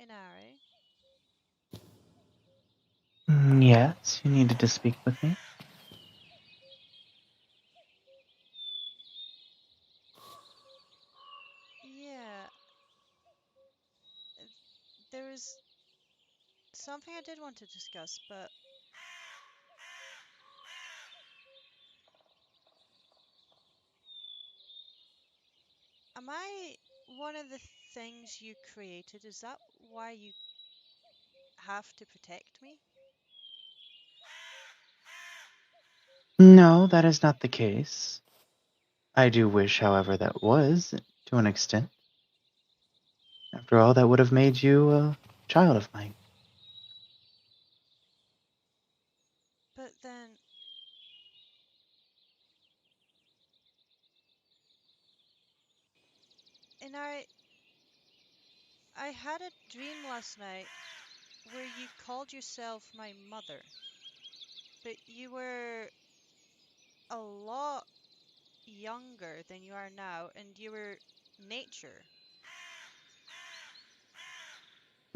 Inari. Yes, you needed to speak with me. Yeah, there was something I did want to discuss, but am I one of the things you created? Is that why you have to protect me? No, that is not the case. I do wish, however, that was, to an extent. After all, that would have made you a child of mine. But then, Inari, I had a dream last night where you called yourself my mother, but you were a lot younger than you are now, and you were nature.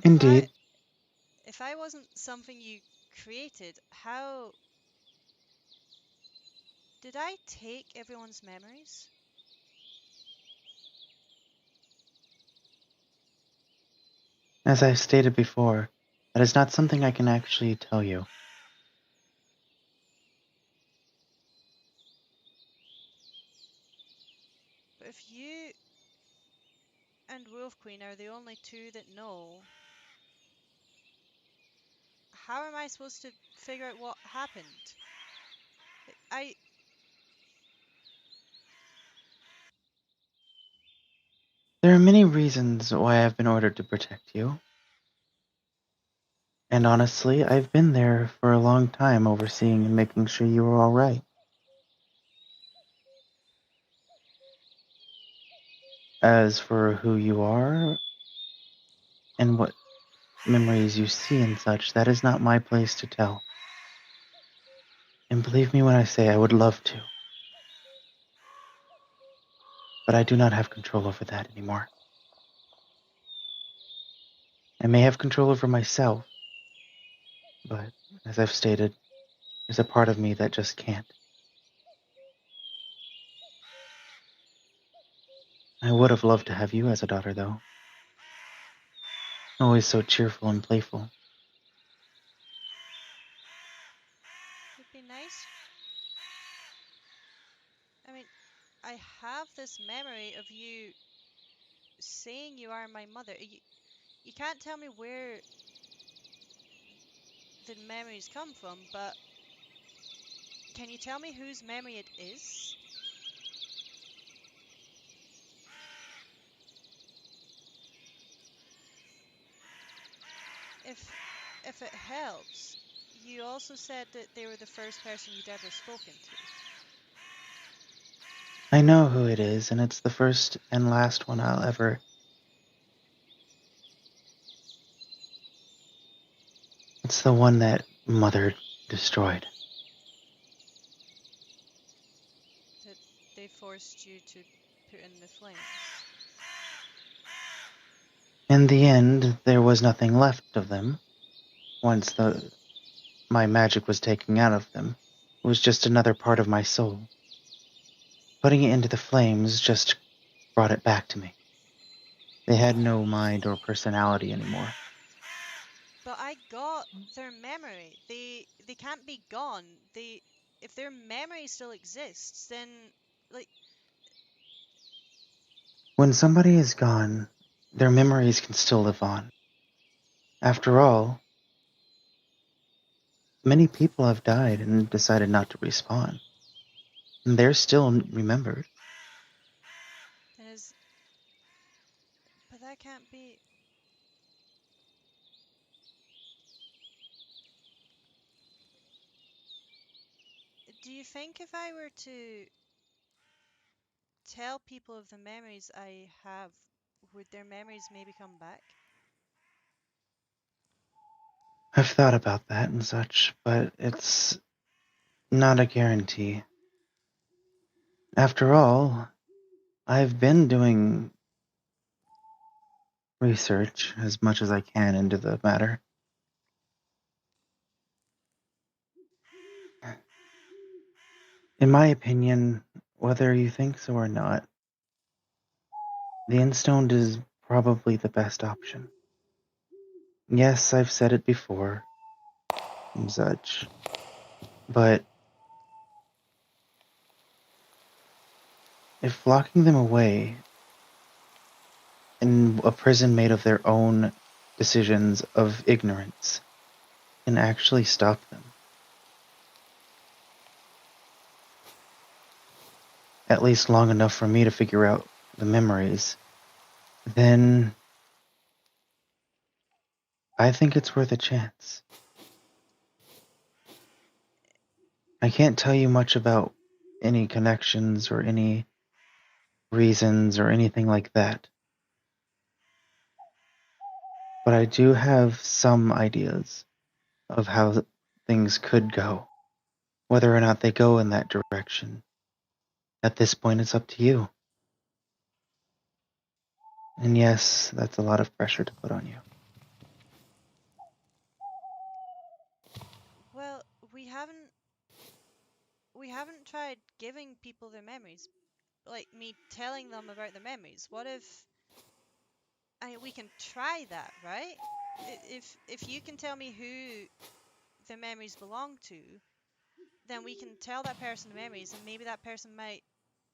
If I Indeed. if I wasn't something you created, how did I take everyone's memories? As I stated before, that is not something I can actually tell you. But if you and Wolf Queen are the only two that know, how am I supposed to figure out what happened? I There are many reasons why I've been ordered to protect you. And honestly, I've been there for a long time overseeing and making sure you were alright. As for who you are and what memories you see and such, that is not my place to tell. And believe me when I say I would love to, but I do not have control over that anymore. I may have control over myself, but as I've stated, there's a part of me that just can't. I would have loved to have you as a daughter, though. Always so cheerful and playful. would be nice. I mean, I have this memory of you saying you are my mother. You can't tell me where the memories come from, but can you tell me whose memory it is? If if it helps, you also said that they were the first person you'd ever spoken to. I know who it is, and it's the first and last one I'll ever. It's the one that Mother destroyed. That they forced you to put in the flames. In the end, there was nothing left of them. Once my magic was taken out of them, it was just another part of my soul. Putting it into the flames just brought it back to me. They had no mind or personality anymore. But I got their memory. They can't be gone. They if their memory still exists, then like When somebody is gone, their memories can still live on. After all, many people have died and decided not to respawn. And they're still remembered. there's but that can't be. Do you think if I were to tell people of the memories I have, would their memories maybe come back? I've thought about that and such, but it's not a guarantee. After all, I've been doing research as much as I can into the matter. In my opinion, whether you think so or not, the Instone is probably the best option. Yes, I've said it before and such, but if locking them away in a prison made of their own decisions of ignorance can actually stop them, at least long enough for me to figure out the memories, then I think it's worth a chance. I can't tell you much about any connections or any reasons or anything like that, but I do have some ideas of how things could go. Whether or not they go in that direction, at this point, it's up to you. And yes, that's a lot of pressure to put on you. Well, we haven't we haven't tried giving people their memories, like me telling them about the memories. What if we can try that, right? If you can tell me who the memories belong to, then we can tell that person the memories, and maybe that person might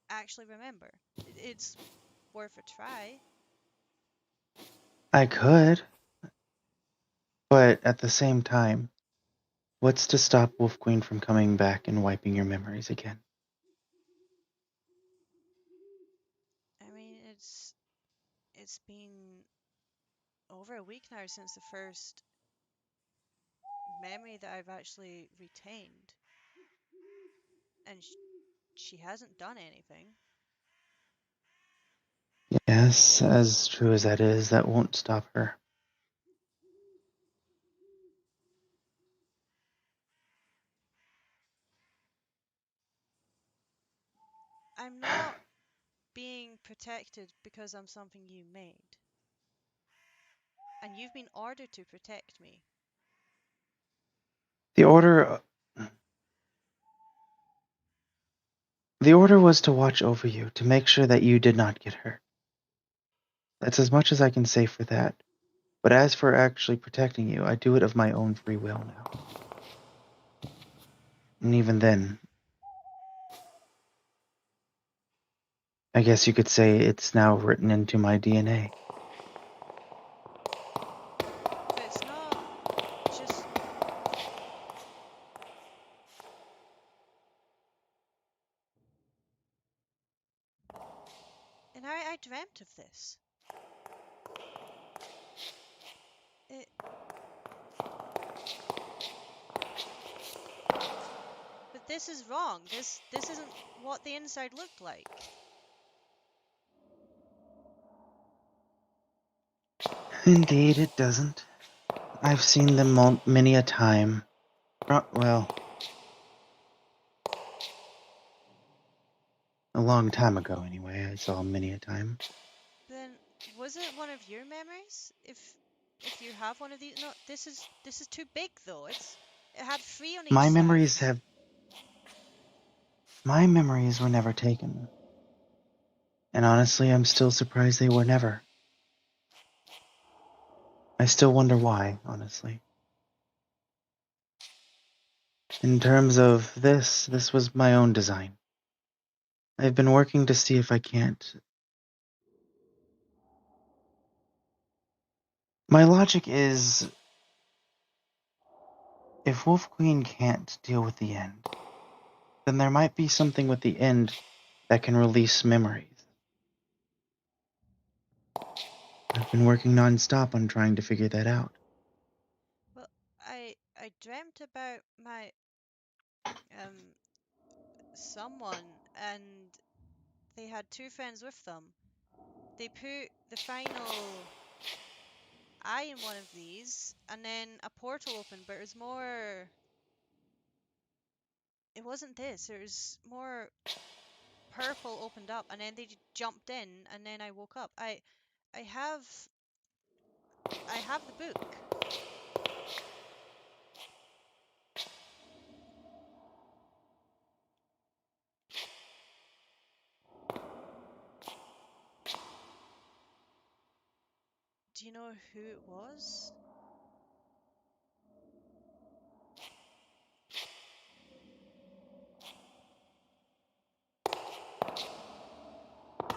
actually remember. It's worth a try. I could, but at the same time, what's to stop Wolf Queen from coming back and wiping your memories again? I mean, it's been over a week now since the first memory that I've actually retained, and she hasn't done anything. Yes, as true as that is, that won't stop her. I'm not being protected because I'm something you made, and you've been ordered to protect me. The order the order was to watch over you, to make sure that you did not get hurt. That's as much as I can say for that. But as for actually protecting you, I do it of my own free will now. And even then, I guess you could say it's now written into my DNA. But it's not just. And I dreamt of this. It, but this is wrong. This isn't what the inside looked like. Indeed, it doesn't. I've seen them many a time. Well, a long time ago, anyway. I saw 'em many a time. Then was it one of your memories? If you have one of these, no, this is too big though. It had three on each My side. memories have. My memories were never taken. And honestly, I'm still surprised they were never. I still wonder why, honestly. In terms of this was my own design. I've been working to see if I can't. My logic is if Wolf Queen can't deal with the end, then there might be something with the end that can release memories. I've been working nonstop on trying to figure that out. Well, I dreamt about my um someone, and they had two friends with them. They put the final eye in one of these, and then a portal opened, but it was more. It wasn't this. It was more purple opened up, and then they jumped in, and then I woke up. I have I have the book. Do you know who it was?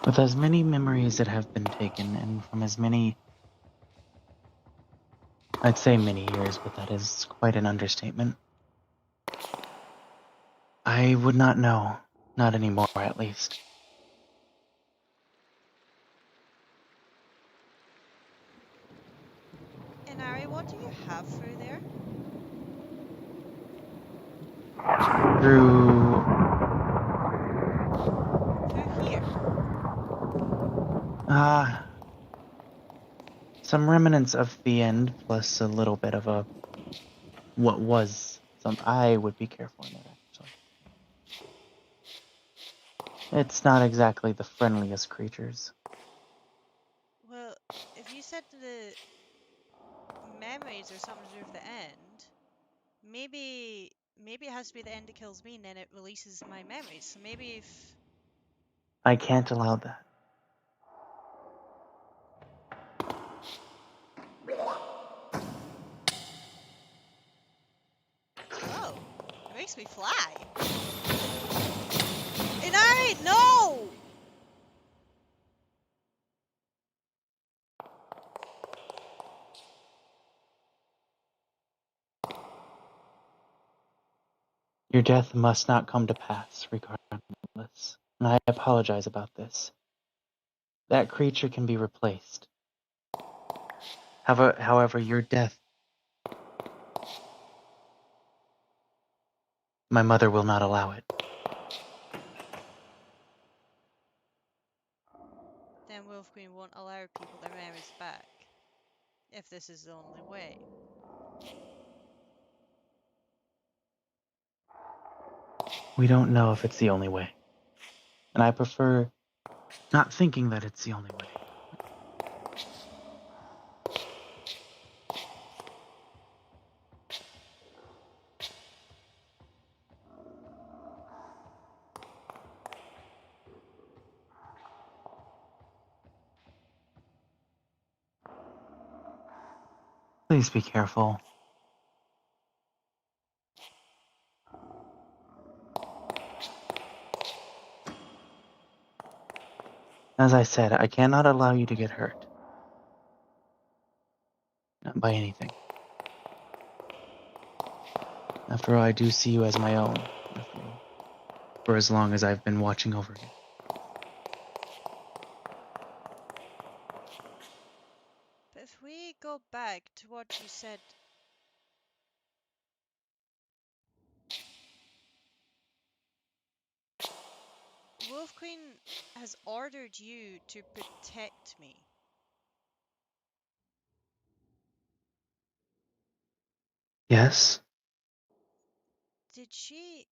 With as many memories that have been taken, and from as many, I'd say many years, but that is quite an understatement, I would not know. Not anymore, at least. Inari, what do you have through there? Through Through here. uh some remnants of the end, plus a little bit of a what was some. I would be careful in there, actually. It's not exactly the friendliest creatures. Well, if you said the memories are something to do with the end, maybe it has to be the end that kills me and then it releases my memories. So maybe if I can't allow that. oh, it makes me fly. Inari, no! Your death must not come to pass, regardless. And I apologize about this. That creature can be replaced. However, your death, my mother will not allow it. Then Wolf Queen won't allow people their memories back. If this is the only way. We don't know if it's the only way. And I prefer not thinking that it's the only way. Please be careful. As I said, I cannot allow you to get hurt. Not by anything. After all, I do see you as my own. After all, for as long as I've been watching over you. But if we go back to what you said, Wolf Queen has ordered you to protect me. Yes? Did she...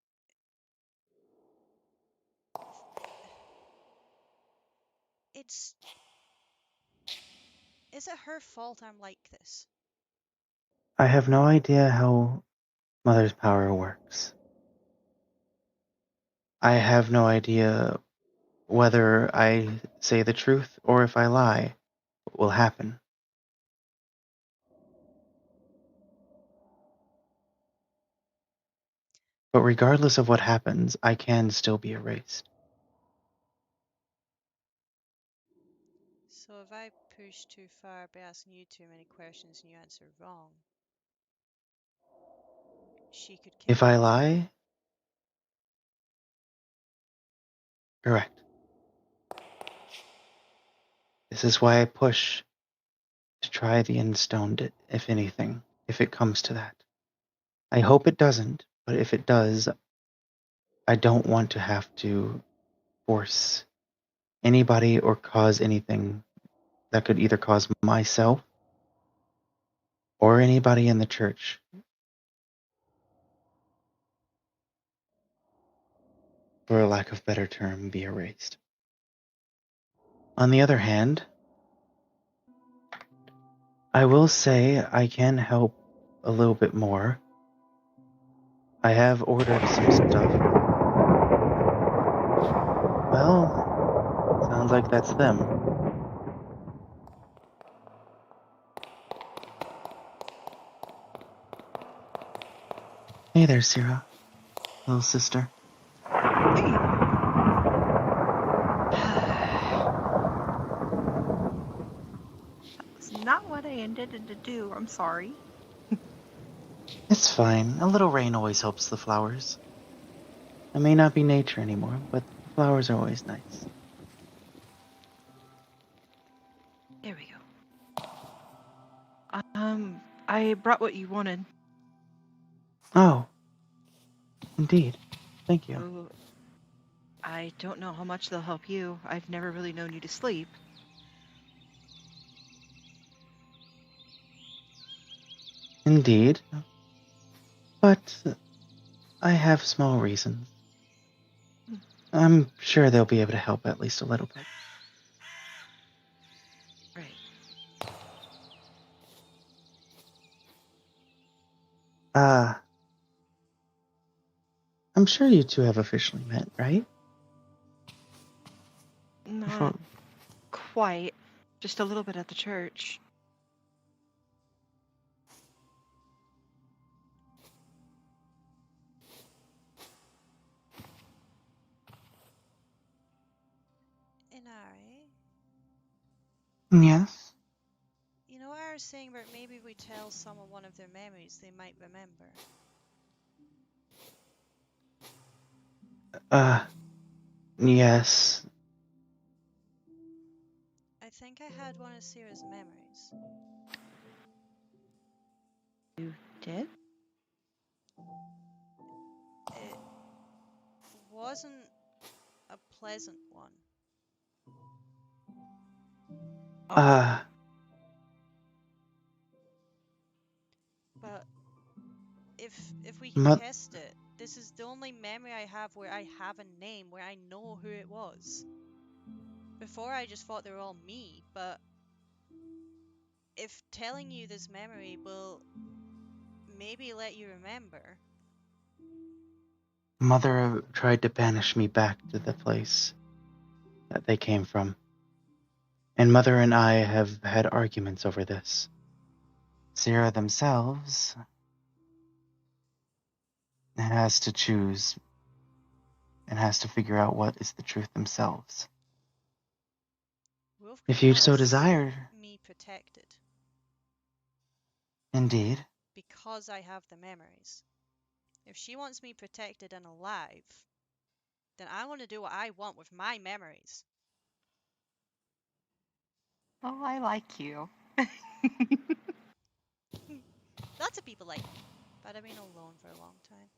It's... Is it her fault I'm like this? I have no idea how Mother's power works. I have no idea whether I say the truth or if I lie, what will happen. But regardless of what happens, I can still be erased. So if I push too far by asking you too many questions and you answer wrong, she could kill If me. I lie, correct. This is why I push to try the end stone, if anything, if it comes to that. I hope it doesn't, but if it does, I don't want to have to force anybody or cause anything that could either cause myself or anybody in the church, for a lack of better term, be erased. On the other hand, I will say I can help a little bit more. I have ordered some stuff. Well, sounds like that's them. Hey there, Sierra, little sister. Hey. That's not what I intended to do. I'm sorry. It's fine. A little rain always helps the flowers. It may not be nature anymore, but the flowers are always nice. There we go. I brought what you wanted. Oh, indeed. Thank you. Oh, I don't know how much they'll help you. I've never really known you to sleep. Indeed. But I have small reasons. I'm sure they'll be able to help at least a little bit. Right. I'm sure you two have officially met, right? Not Before... quite. Just a little bit at the church. Inari, Yes? you know what I was saying about maybe if we tell someone one of their memories, they might remember. Yes. I think I had one of Sarah's memories. You did? It wasn't a pleasant one. Oh. But if we Mo- test it, this is the only memory I have where I have a name, where I know who it was. Before I just thought they were all me, but if telling you this memory will maybe let you remember. Mother tried to banish me back to the place that they came from. And Mother and I have had arguments over this. Sierra themselves has to choose and has to figure out what is the truth themselves. Wolf If Queen you so wants desire, me protected indeed. because I have the memories. If she wants me protected and alive, then I want to do what I want with my memories. Oh, I like you. Lots of people like me, but I've been alone for a long time.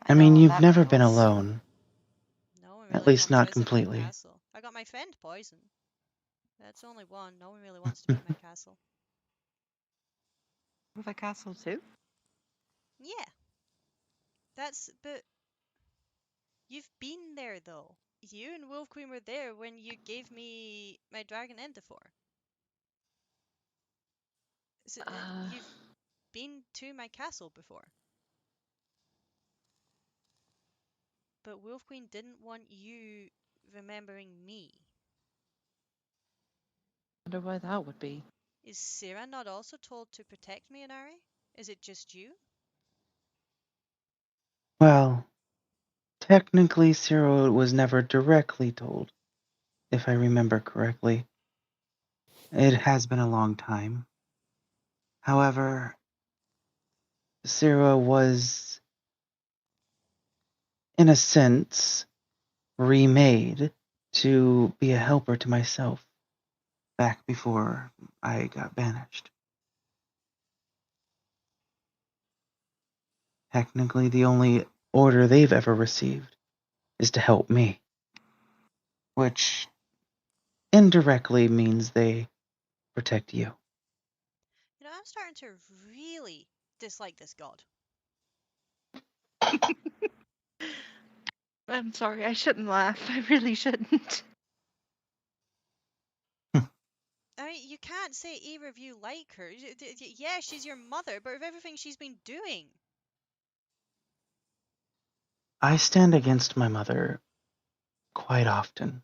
I I mean, know you've that never been feels. alone, No one at really least comes not visit my completely. castle. I got my friend Poison. That's only one. No one really wants to be in my castle. With a castle too? Yeah, but you've been there though. You and Wolf Queen were there when you gave me my dragon Endifor. So, Uh, you've been to my castle before. But Wolf Queen didn't want you remembering me. wonder why that would be. Is Sarah not also told to protect me, Inari? Is it just you? Well, technically, Cyril was never directly told, if I remember correctly. It has been a long time. However, Cyril was, in a sense, remade to be a helper to myself back before I got banished. Technically, the only order they've ever received is to help me, which indirectly means they protect you. You know, I'm starting to really dislike this god. I'm sorry, I shouldn't laugh. I really shouldn't. I mean, you can't say either of you like her. Yeah, she's your mother, but of everything she's been doing. I stand against my mother quite often.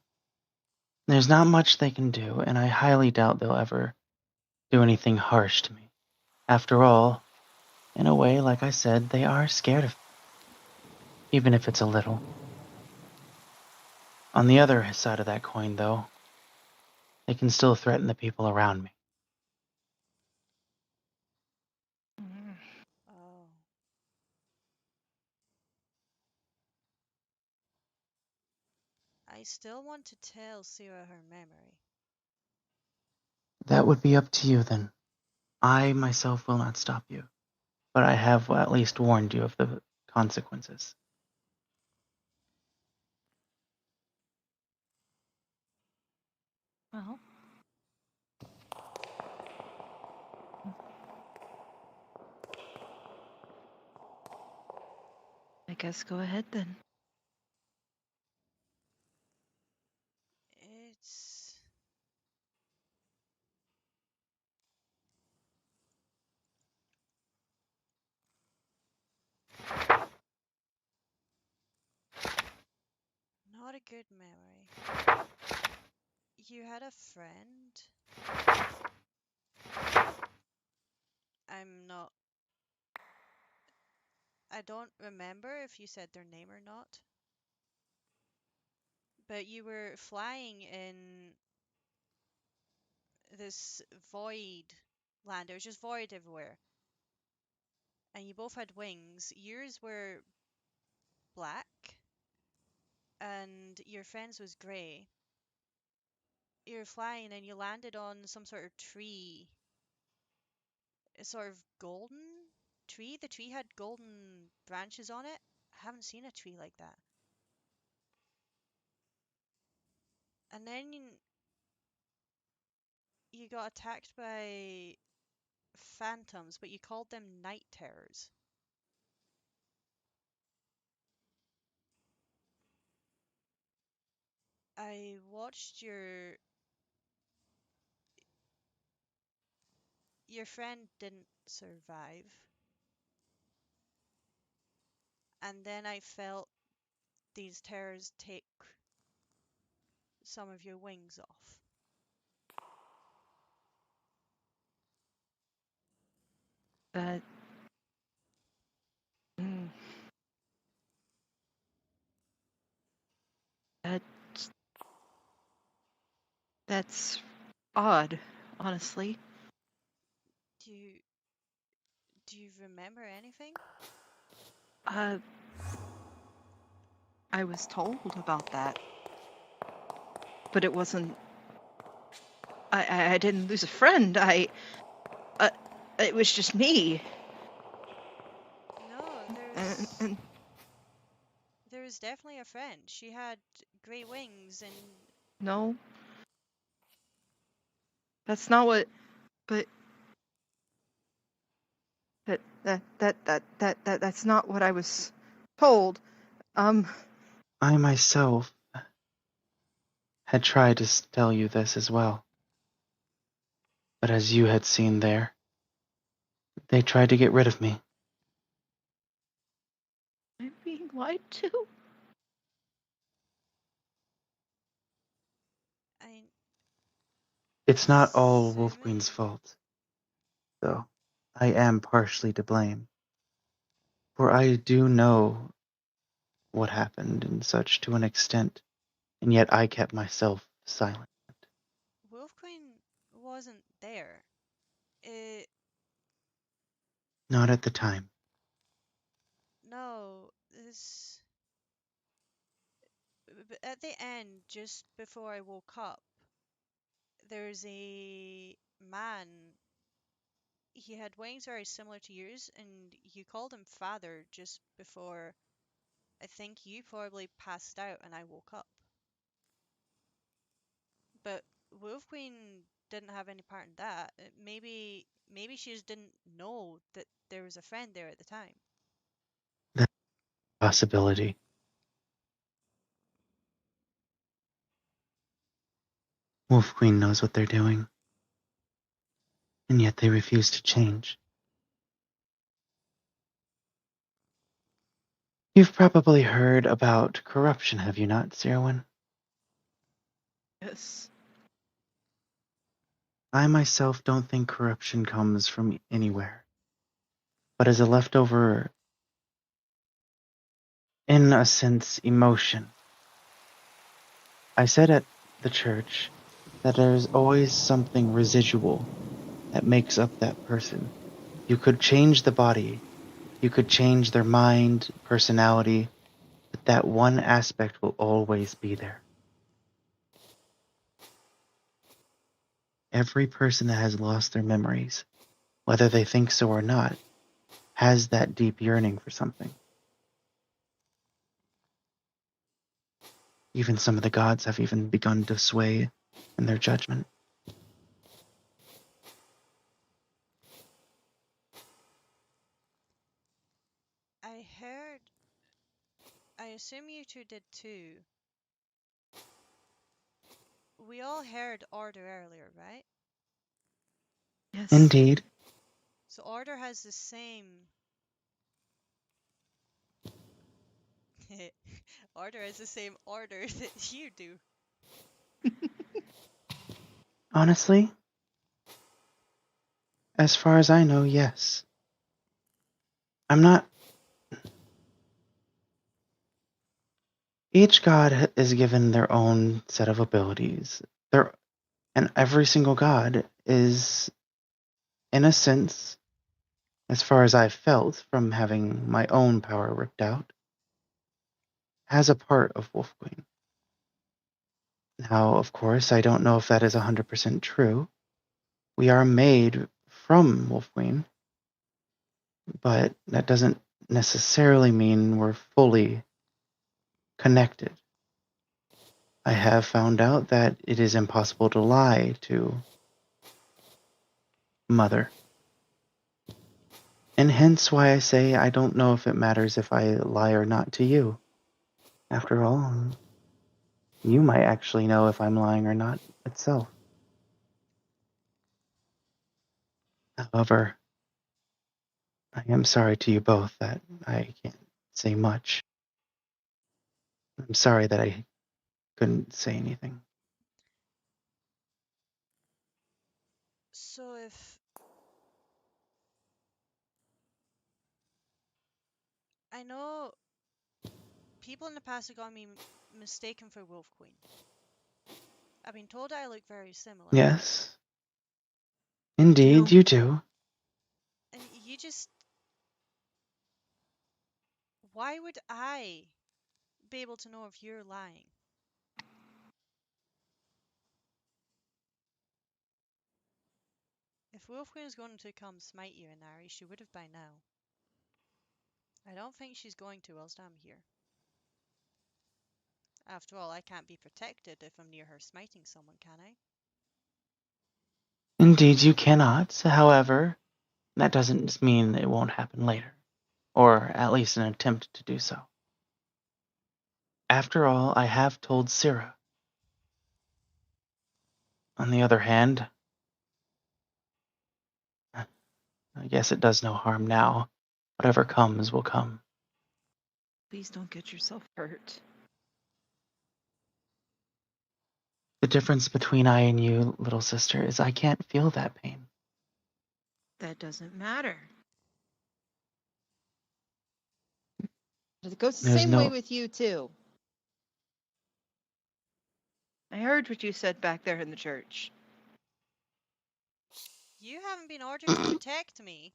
There's not much they can do, and I highly doubt they'll ever do anything harsh to me. After all, in a way, like I said, they are scared of me, even if it's a little. On the other side of that coin, though, they can still threaten the people around me. Mm. Oh. I still want to tell Sira her memory. That would be up to you then. I myself will not stop you, but I have at least warned you of the consequences. Well, I guess go ahead then. It's not a good memory. You had a friend. I'm not. I don't remember if you said their name or not, but you were flying in this void land. There was just void everywhere. And you both had wings. Yours were black, and your friend's was grey. You were flying and you landed on some sort of tree, a sort of golden tree. The tree had golden branches on it. I haven't seen a tree like that. And then you got attacked by phantoms, but you called them night terrors. I watched your friend didn't survive, and then I felt these terrors take some of your wings off. That mm, that that's odd, honestly. Do you do you remember anything? Uh, I was told about that, but it wasn't. I didn't lose a friend. Uh, it was just me. No, And there was definitely a friend. She had great wings and no, that's not what. But that's not what I was told. Um, I myself had tried to tell you this as well, but as you had seen there, they tried to get rid of me. I'm being lied to. I It's not all Wolf assuming Queen's fault, though. I am partially to blame, for I do know what happened and such to an extent, and yet I kept myself silent. Wolf Queen wasn't there. It Not at the time. no, this at the end, just before I woke up, there's a man. He had wings very similar to yours, and you called him father just before. I think you probably passed out and I woke up. But Wolf Queen didn't have any part in that. Maybe she just didn't know that there was a friend there at the time. That's a possibility. Wolf Queen knows what they're doing. and yet they refuse to change. You've probably heard about corruption, have you not, Sirwin? Yes. I myself don't think corruption comes from anywhere, but as a leftover, in a sense, emotion. I said at the church that there's always something residual that makes up that person. You could change the body, you could change their mind, personality, but that one aspect will always be there. Every person that has lost their memories, whether they think so or not, has that deep yearning for something. Even some of the gods have even begun to sway in their judgment. I heard. I assume you two did too. We all heard order earlier, right? Yes. Indeed. So order has the same. Order has the same order that you do. Honestly, as far as I know, yes. I'm not. Each god is given their own set of abilities. And every single god is, in a sense, as far as I've felt from having my own power ripped out, has a part of Wolf Queen. Now, of course, I don't know if that is 100% true. We are made from Wolf Queen, but that doesn't necessarily mean we're fully connected. I have found out that it is impossible to lie to Mother. And hence why I say I don't know if it matters if I lie or not to you. After all, you might actually know if I'm lying or not itself. However, I am sorry to you both that I can't say much. I'm sorry that I couldn't say anything. So if I know people in the past have got me mistaken for Wolf Queen. I've been told I look very similar. Yes, You indeed, do. you do. And you just. Why would I be able to know if you're lying? If Wolf Queen is going to come smite you, Inari, she would have by now. I don't think she's going to whilst I'm here. After all, I can't be protected if I'm near her smiting someone, can I? Indeed, you cannot. However, that doesn't mean it won't happen later, or at least an attempt to do so. After all, I have told Syrah. On the other hand, I guess it does no harm now. Whatever comes will come. Please don't get yourself hurt. The difference between I and you, little sister, is I can't feel that pain. That doesn't matter. It goes the There's same way no. with you, too. I heard what you said back there in the church. You haven't been ordered to protect me.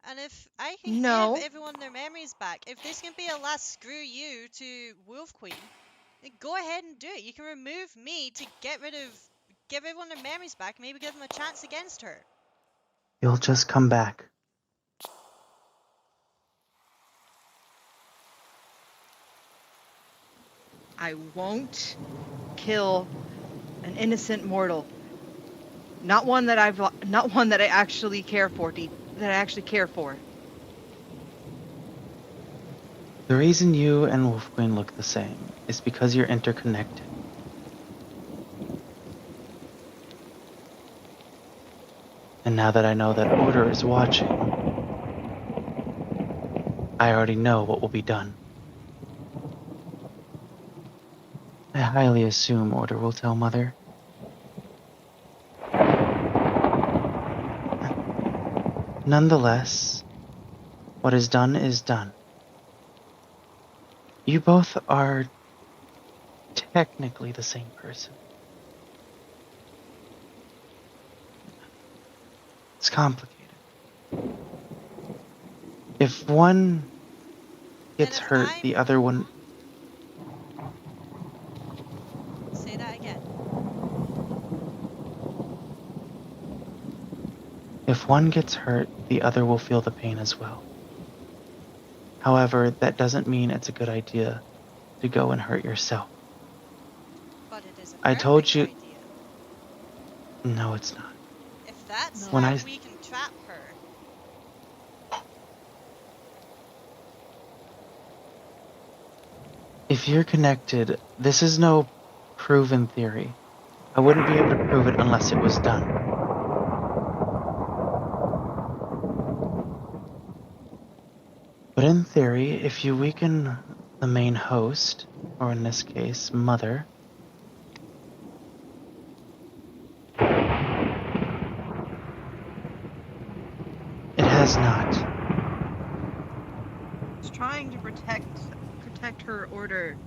And if I can give No. everyone their memories back, if this can be a last screw you to Wolf Queen, then go ahead and do it. You can remove me to give everyone their memories back, maybe give them a chance against her. You'll just come back. I won't kill an innocent mortal. Not one that I actually care for, that I actually care for. The reason you and Wolf Queen look the same is because you're interconnected. And now that I know that Order is watching, I already know what will be done. I highly assume Order will tell Mother. Nonetheless, what is done is done. You both are technically the same person. It's complicated. If one Then gets if hurt, I'm, the other one. say that again. If one gets hurt, the other will feel the pain as well. However, that doesn't mean it's a good idea to go and hurt yourself. But it is a I told perfect you. idea. No, it's not. If that's When No. how I. we can trap her. If you're connected, this is no proven theory. I wouldn't be able to prove it unless it was done. But in theory, if you weaken the main host, or in this case, Mother, it has not. It's trying to protect her Order.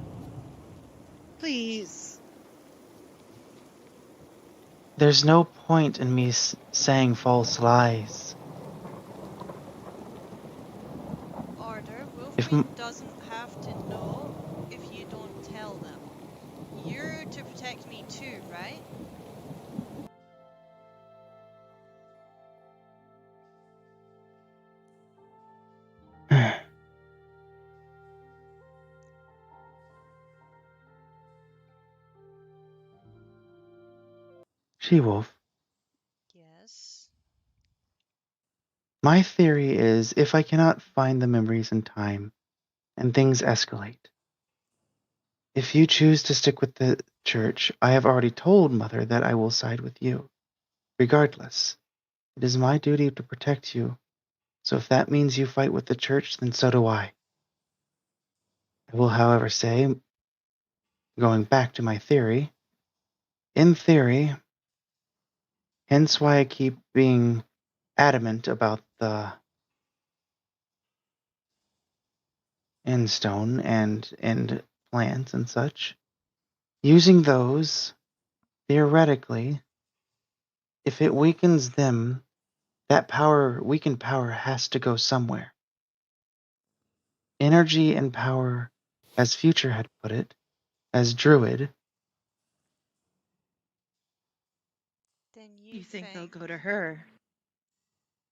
Please. There's no point in me saying false lies. Order, Wolf If Queen doesn't have to know if you don't tell them. You're to protect me too, right? Shewolf, Yes. my theory is if I cannot find the memories in time and things escalate, if you choose to stick with the church, I have already told Mother that I will side with you. Regardless, it is my duty to protect you, so if that means you fight with the church, then so do I. I will, however, say, going back to my theory, in theory, hence why I keep being adamant about the end stone and end plants and such, using those, theoretically, if it weakens them, that weakened power has to go somewhere. Energy and power, as Future had put it, as Druid, Then you You think they'll think go to her?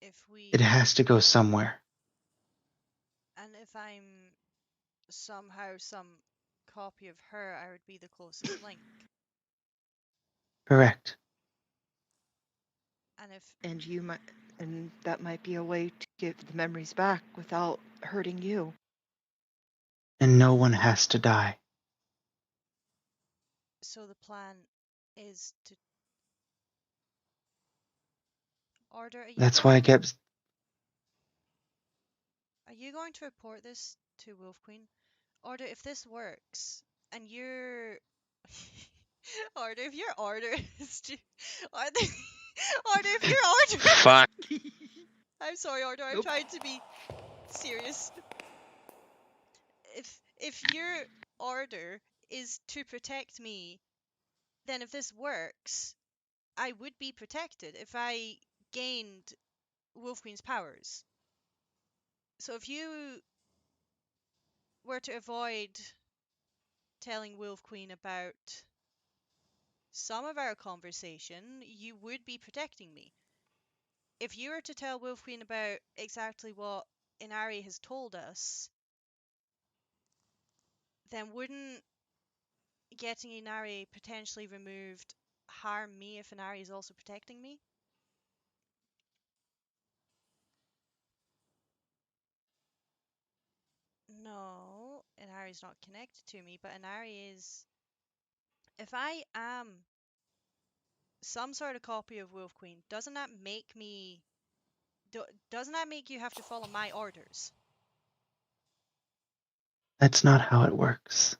if it we. has to go somewhere. And if I'm somehow some copy of her, I would be the closest link. Correct. And if. And you might, and that might be a way to give the memories back without hurting you. And no one has to die. So the plan is to. Order, That's why I kept. are you going to report this to Wolf Queen? Order, if this works, and you're. Order, if your order is to. Order, order, if your order. Fuck. I'm sorry, Order, I'm Nope. trying to be serious. If your order is to protect me, then if this works, I would be protected if I gained Wolf Queen's powers. So if you were to avoid telling Wolf Queen about some of our conversation, you would be protecting me. If you were to tell Wolf Queen about exactly what Inari has told us, then wouldn't getting Inari potentially removed harm me if Inari is also protecting me? No, Inari's not connected to me, but Inari is. If I am some sort of copy of Wolf Queen, doesn't that make me doesn't that make you have to follow my orders? That's not how it works.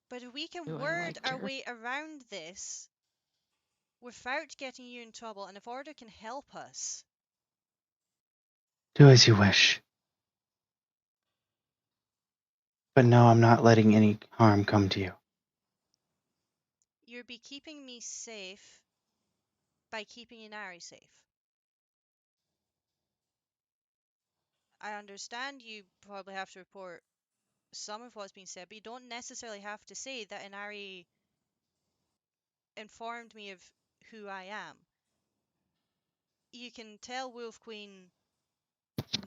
But if we can Do I word like our her? way around this without getting you in trouble, and if Order can help us, Do as you wish. But no, I'm not letting any harm come to you. you'll be keeping me safe by keeping Inari safe. I understand you probably have to report some of what's been said, but you don't necessarily have to say that Inari informed me of who I am. You can tell Wolf Queen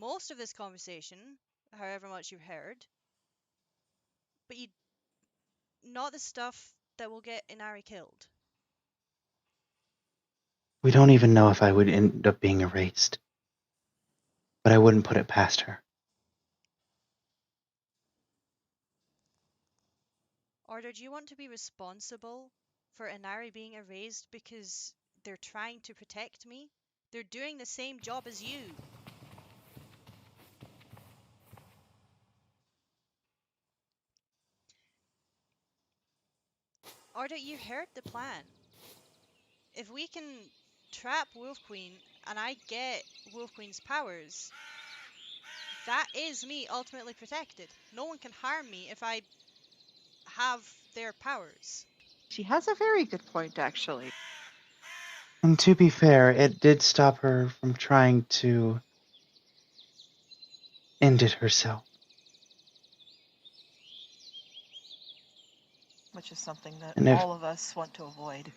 most of this conversation, however much you've heard, but you not the stuff that will get Inari killed. We don't even know if I would end up being erased. But I wouldn't put it past her. Order, do you want to be responsible for Inari being erased because they're trying to protect me? They're doing the same job as you. Order, you heard the plan. If we can trap Wolf Queen and I get Wolf Queen's powers, that is me ultimately protected. No one can harm me if I have their powers. She has a very good point, actually. And to be fair, it did stop her from trying to end it herself. Which is something that And if all of us want to avoid.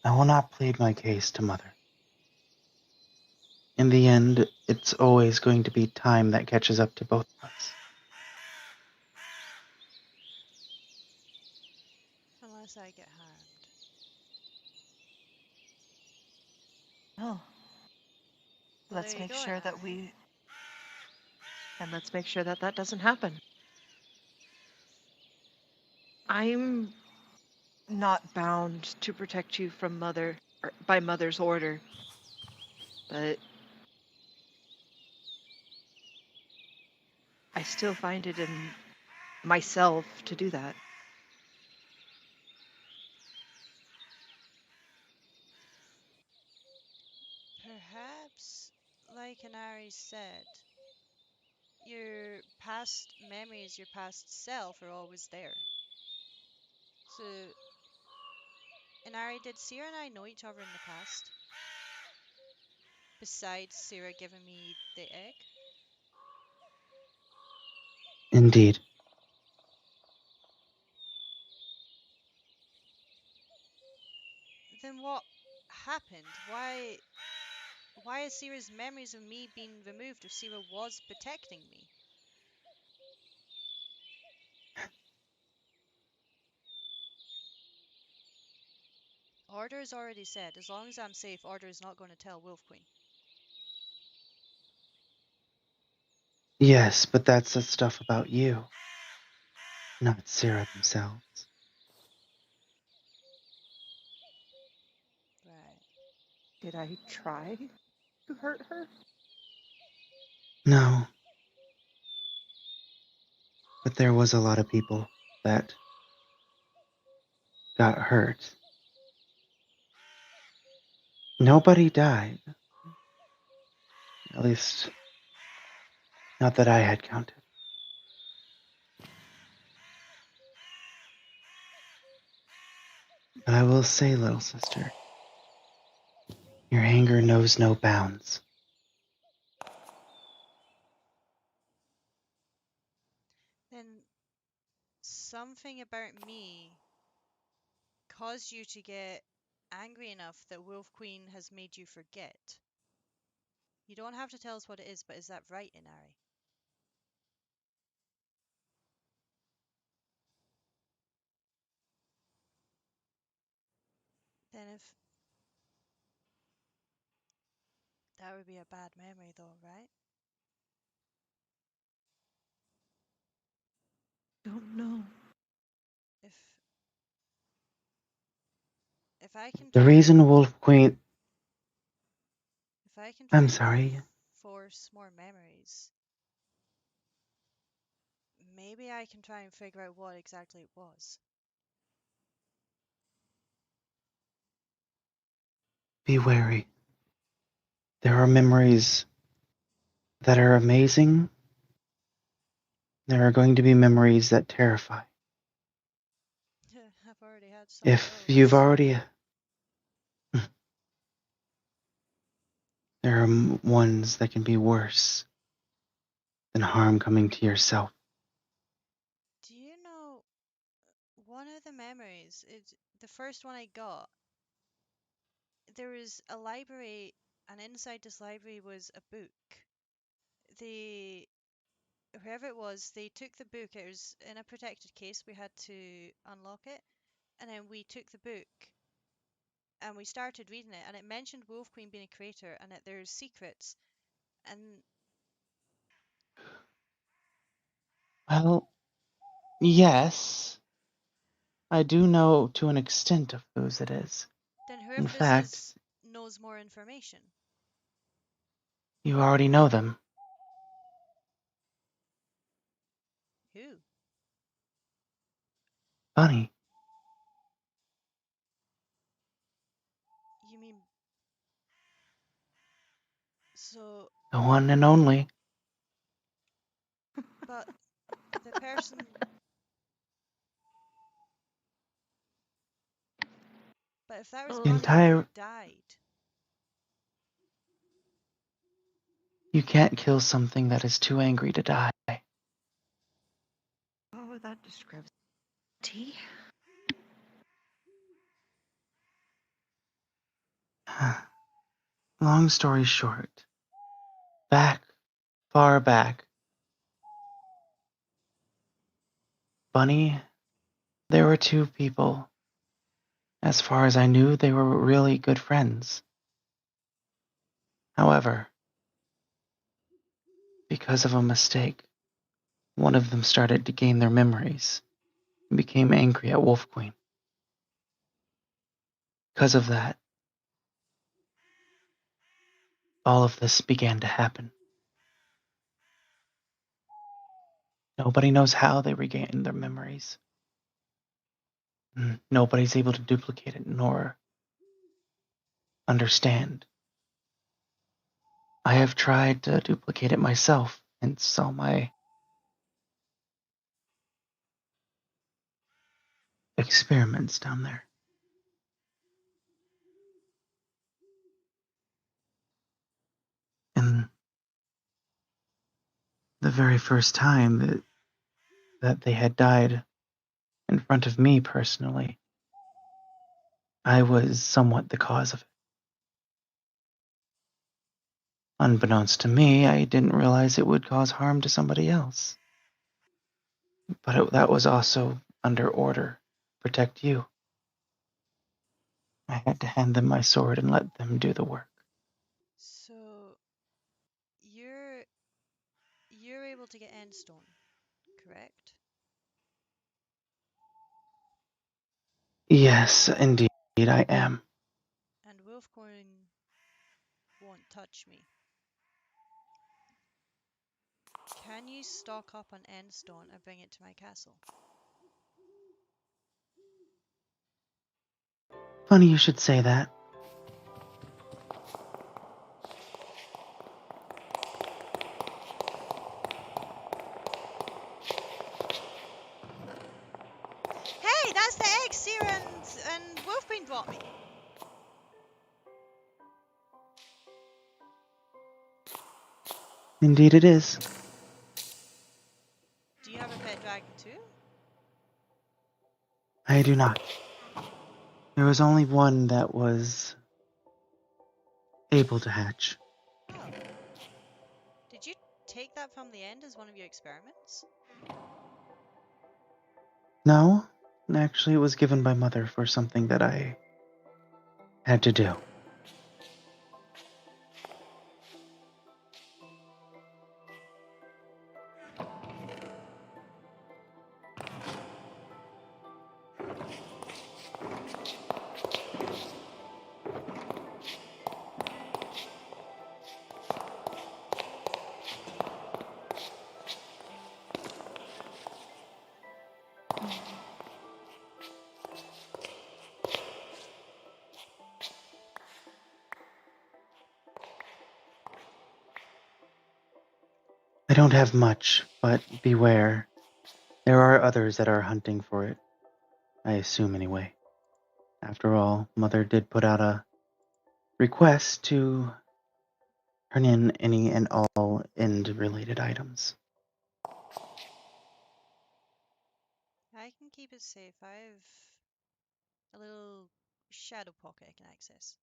I will not plead my case to Mother. In the end, it's always going to be time that catches up to both of us. Unless I get harmed. Oh, Well, let's there you make go, sure that Inari. let's make sure that that doesn't happen. I'm not bound to protect you from Mother or by Mother's order, but I still find it in myself to do that. Perhaps, like Inari said, your past memories, your past self are always there. So, Inari, did Sierra and I know each other in the past? Besides Sierra giving me the egg? Indeed. Then what happened? Why has Sierra's memories of me been removed if Sierra was protecting me? Order has already said, as long as I'm safe, Order is not going to tell Wolf Queen. Yes, but that's the stuff about you, not Sarah themselves. Right. Did I try to hurt her? No, but there was a lot of people that got hurt. Nobody died. At least, not that I had counted. But I will say, little sister, your anger knows no bounds. Then something about me caused you to get angry enough that Wolf Queen has made you forget. You don't have to tell us what it is, but is that right, Inari? Then if that would be a bad memory though, right? Don't know. If I can The try and reason Wolf Queen. if I can try I'm and sorry. force more memories, maybe I can try and figure out what exactly it was. Be wary. There are memories that are amazing. There are going to be memories that terrify. I've already had some of If you've those. already. There are ones that can be worse than harm coming to yourself. Do you know one of the memories is the first one I got? There was a library, and inside this library was a book. The Whoever it was, they took the book. It was in a protected case. We had to unlock it, and then we took the book and we started reading it. And it mentioned Wolf Queen being a creator, and that there's secrets. And Well, yes, I do know to an extent of whose it is. then In whoever this fact, is knows more information. you already know them. Who? Bunny, You mean so? the one and only. But the person. But if that was Oh, The Bunny who entire. died, You can't kill something that is too angry to die. oh, that describes tea. Long story short, back, far back, Bunny, there were two people. As far as I knew, they were really good friends. However, because of a mistake, one of them started to gain their memories and became angry at Wolf Queen. Because of that, all of this began to happen. Nobody knows how they regained their memories. Nobody's able to duplicate it nor understand. I have tried to duplicate it myself, and saw my experiments down there. And the very first time that they had died in front of me personally, I was somewhat the cause of it. Unbeknownst to me, I didn't realize it would cause harm to somebody else. But that was also under order. Protect you. I had to hand them my sword and let them do the work. so you're able to get Endstone, correct? Yes, indeed, I am. And Wolfcoin won't touch me. Can you stock up on Endstone and bring it to my castle? Funny you should say that. Hey, that's the egg Sierra and Wolfqueen brought me. Indeed it is. Do you have a pet dragon too? I do not. There was only one that was able to hatch. Oh. Did you take that from the end as one of your experiments? No, actually, it was given by Mother for something that I had to do. I don't have much, but beware. There are others that are hunting for it. I assume, anyway. After all, Mother did put out a request to turn in any and all end-related items. I can keep it safe. I've a little shadow pocket I can access.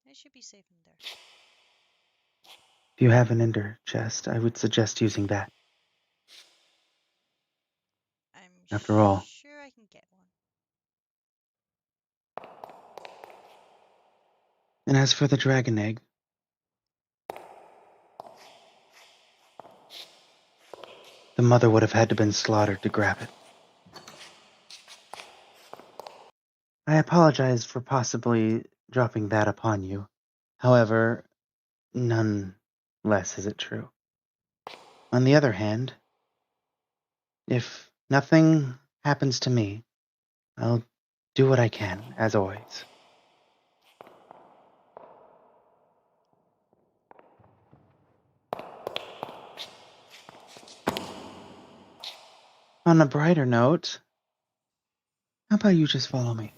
It should be safe in there. If you have an ender chest, I would suggest using that. I'm After all, sure I can get one. and as for the dragon egg, the mother would have had to been slaughtered to grab it. I apologize for possibly dropping that upon you. However, none less is it true. On the other hand, if nothing happens to me, I'll do what I can, as always. On a brighter note, how about you just follow me?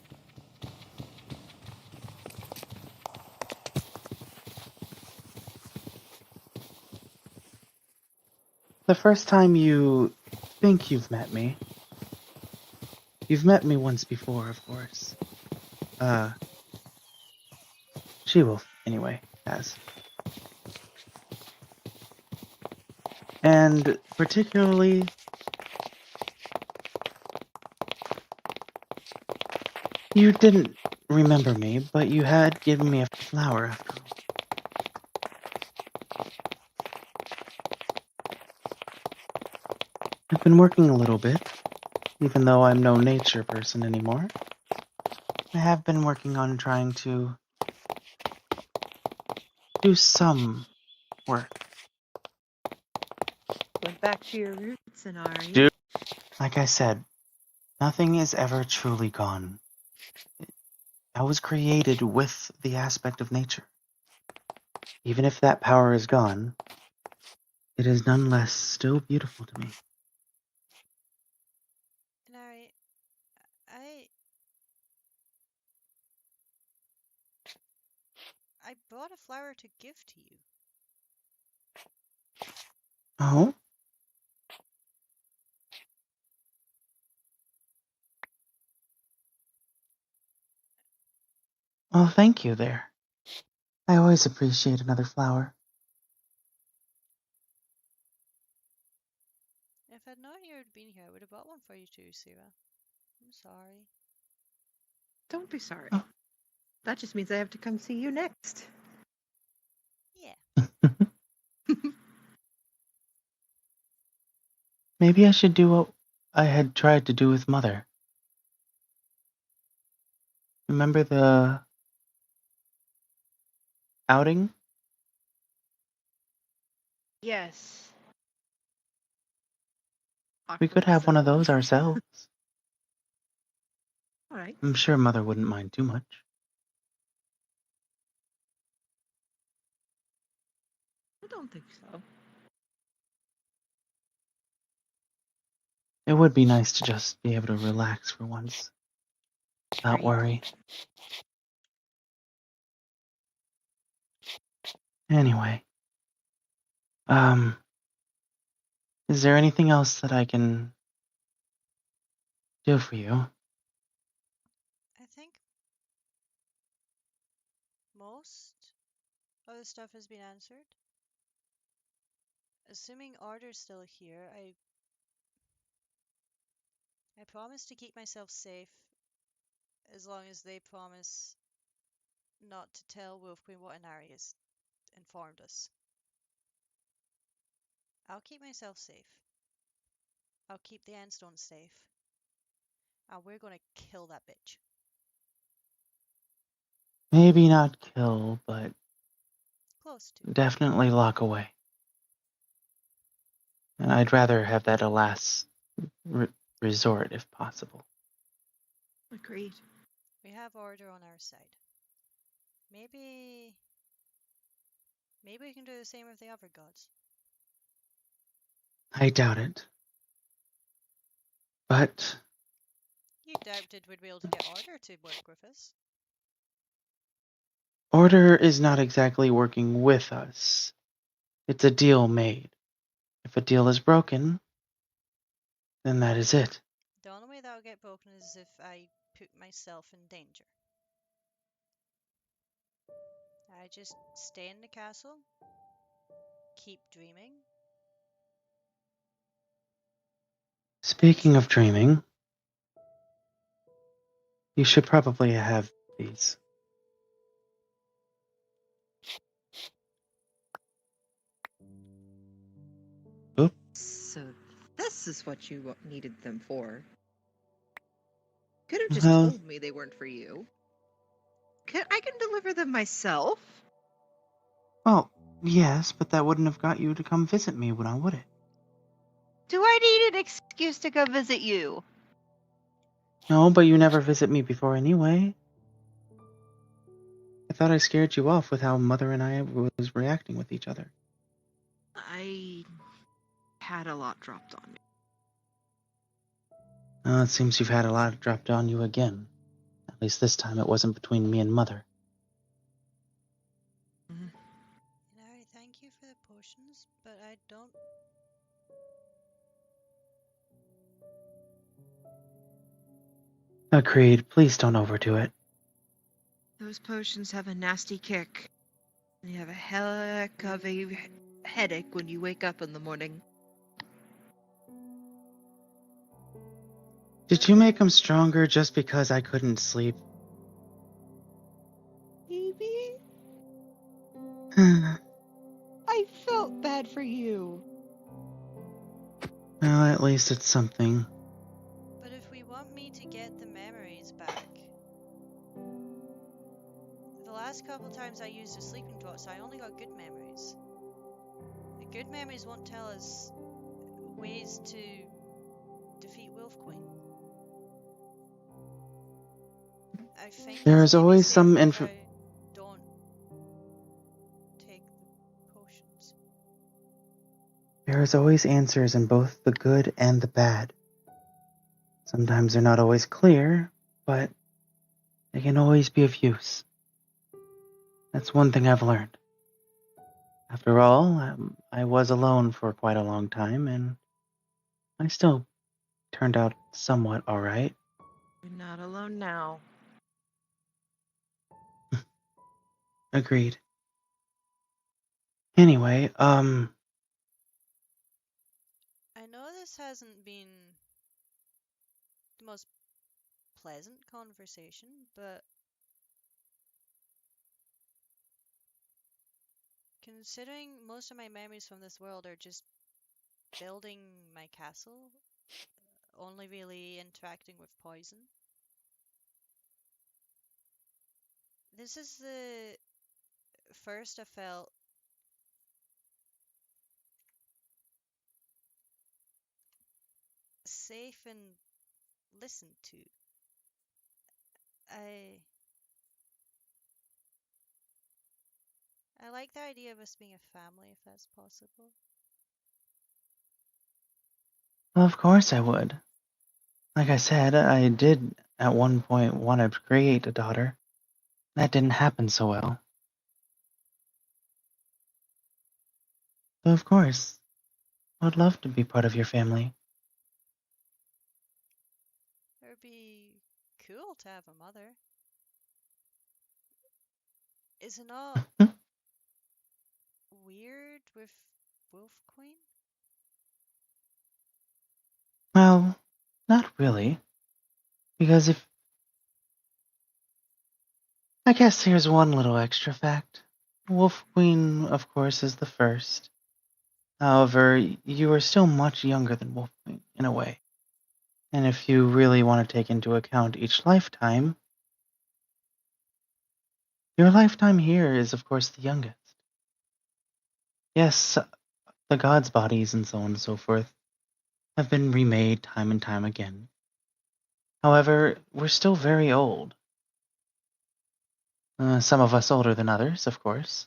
The first time you think you've met me once before, of course. Shewolf, anyway, has. And particularly, you didn't remember me, but you had given me a flower after all. I've been working a little bit, even though I'm no nature person anymore. I have been working on trying to do some work. Went back to your roots, Inari. Dude. Like I said, nothing is ever truly gone. I was created with the aspect of nature. Even if that power is gone, it is nonetheless still beautiful to me. Larry, I I brought a flower to give to you. Oh? Well, thank you there. I always appreciate another flower. If I'd known you had been here, I would have bought one for you too, Sarah. I'm sorry. Don't be sorry. Oh. That just means I have to come see you next. Yeah. Maybe I should do what I had tried to do with Mother. Remember the outing? Yes. We could Awkward have one of those silence. ourselves. All right. I'm sure Mother wouldn't mind too much. I don't think so. It would be nice to just be able to relax for once. Without Agreed. worry. Anyway. Is there anything else that I can do for you? I think most of the stuff has been answered. Assuming Order's still here, I promise to keep myself safe as long as they promise not to tell Wolf Queen what Inari has informed us. I'll keep myself safe. I'll keep the Endstone safe. And we're gonna kill that bitch. Maybe not kill, but Close to. definitely lock away. And I'd rather have that a last resort if possible. Agreed. We have Order on our side. Maybe we can do the same with the other gods. I doubt it. But You doubted we'd be able to get Order to work with us. Order is not exactly working with us. It's a deal made. If a deal is broken, then that is it. The only way that'll get broken is if I put myself in danger. I just stay in the castle, keep dreaming. Speaking of dreaming, you should probably have these. Oop. So this is what you needed them for. Could have just Well, told me they weren't for you. I can deliver them myself. well, yes, but that wouldn't have got you to come visit me, now would it? Do I need an excuse to go visit you? No, but you never visit me before anyway. I thought I scared you off with how Mother and I was reacting with each other. I had a lot dropped on me. It seems you've had a lot dropped on you again. At least this time it wasn't between me and Mother. Inari, thank you for the potions, but I don't. Agreed. Please don't overdo it. Those potions have a nasty kick. And you have a heck of a headache when you wake up in the morning. Did you make them stronger just because I couldn't sleep? Maybe? Well, I felt bad for you. at least it's something. But if we want me to get the memories back, the last couple times I used the sleeping drops, I only got good memories. The good memories won't tell us ways to defeat Wolf Queen. I think There it's is maybe always some safer if I don't take the potions. There is always answers in both the good and the bad. Sometimes they're not always clear, but they can always be of use. That's one thing I've learned. After all, I was alone for quite a long time, and I still turned out somewhat alright. You're not alone now. Agreed. Anyway, I know this hasn't been the most pleasant conversation, but considering most of my memories from this world are just building my castle, only really interacting with poison. This is the first I felt safe and listened to. I I like the idea of us being a family if that's possible. well, of course I would. Like I said, I did at one point want to create a daughter. That didn't happen so well. So of course, I'd love to be part of your family. It would be cool to have a mother. Is it not weird with Wolf Queen? Well, not really. Because if I guess here's one little extra fact. Wolf Queen, of course, is the first. However, you are still much younger than Wolf Queen, in a way. And if you really want to take into account each lifetime, your lifetime here is, of course, the youngest. Yes, the gods' bodies and so on and so forth have been remade time and time again. However, we're still very old. Some of us older than others, of course.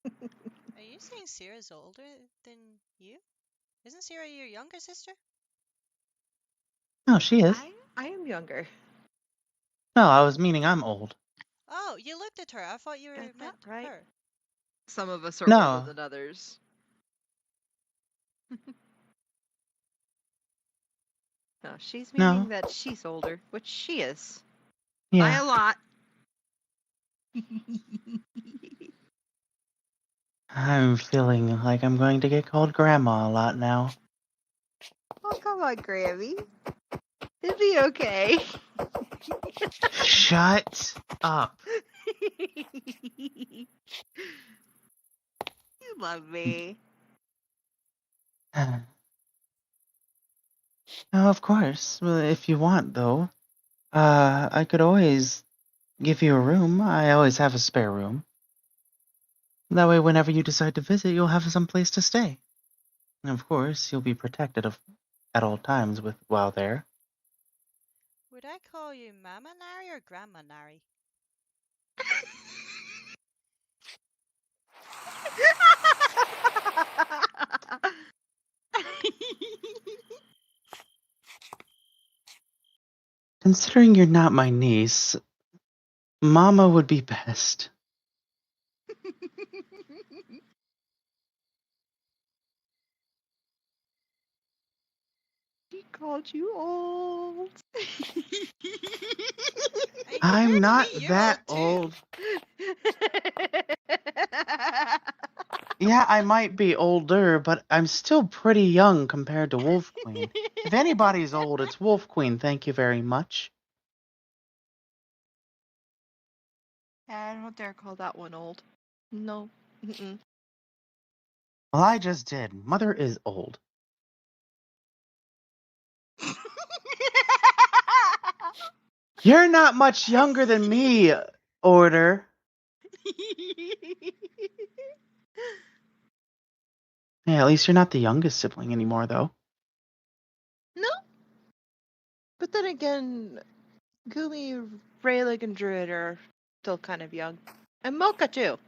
Are you saying Sierra's older than you? Isn't Sarah your younger sister? No, she is. I am younger. No, I was meaning I'm old. Oh, you looked at her. I thought you Got that meant right. her. Some of us are older No. than others. No, she's No. meaning that she's older, which she is. By Yeah. a lot. I'm feeling like I'm going to get called Grandma a lot now. Oh, come on, Grammy. It'll be okay. Shut up. You love me. Oh, of course. Well, if you want, though, I could always give you a room. I always have a spare room. That way, whenever you decide to visit, you'll have some place to stay. And of course, you'll be protected at all times while there. Would I call you Mama Nari or Grandma Nari? Considering you're not my niece, Mama would be best. He called you old. I mean, I'm compared to me, not you're that old too. old. Yeah, I might be older, but I'm still pretty young compared to Wolf Queen. If anybody's old, it's Wolf Queen, thank you very much. I don't dare call that one old. No. Mm-mm. Well, I just did. Mother is old. You're not much younger than me, Order. Yeah, at least you're not the youngest sibling anymore, though. No. But then again, Gumi, Rayleigh, and Druid are still kind of young. And Mocha, too.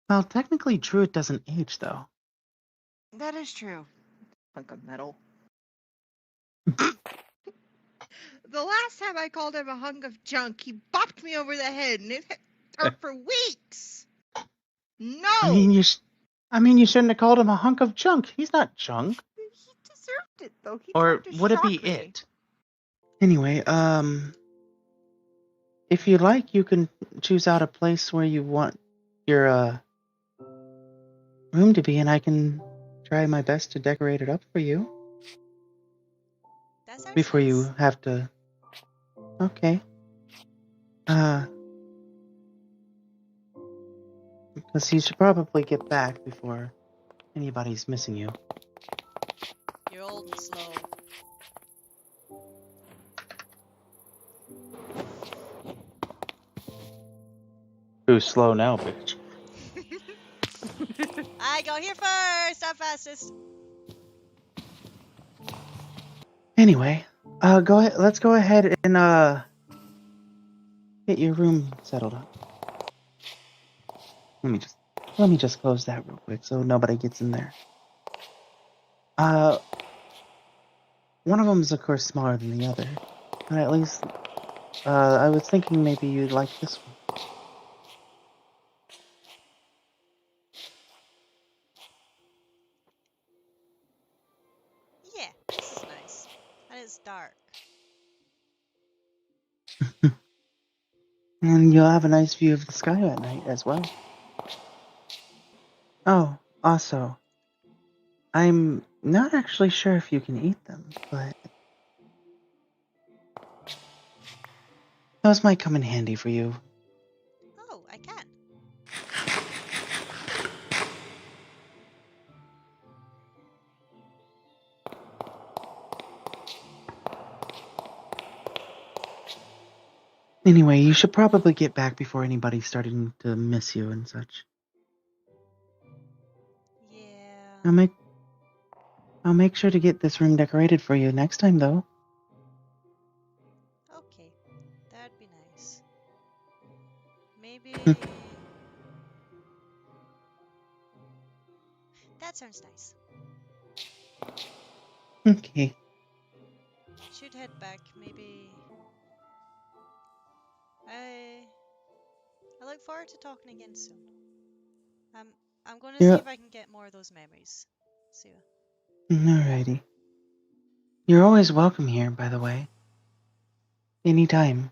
Well, technically, Druid doesn't age, though. That is true. Hunk of metal. The last time I called him a hunk of junk, he bopped me over the head, and it hurt for weeks. No. I mean, you shouldn't have called him a hunk of junk. He's not junk. He deserved it, though. He Or tried to would it be shock me. it? Anyway, if you like, you can choose out a place where you want your, room to be, and I can try my best to decorate it up for you. That sounds Before nice. you have to... Okay. Because you should probably get back before anybody's missing you. You're old and slow. Who's slow now, bitch? I go here first. I'm fastest. Anyway, go ahead. Let's go ahead and get your room settled up. Let me just close that real quick so nobody gets in there. One of them is of course smaller than the other, but at least I was thinking maybe you'd like this one. Yeah, this is nice. And it's dark. And you'll have a nice view of the sky at night as well. Oh, also, I'm not actually sure if you can eat them, but those might come in handy for you. Oh, I can. Anyway, you should probably get back before anybody's starting to miss you and such. Yeah. I'll make sure to get this room decorated for you next time, though. Okay. That'd be nice. Maybe. That sounds nice. Okay. Should head back. Maybe I I look forward to talking again soon. I'm I'm gonna see Yeah. if I can get more of those memories. See ya. Alrighty. You're always welcome here, by the way. Anytime.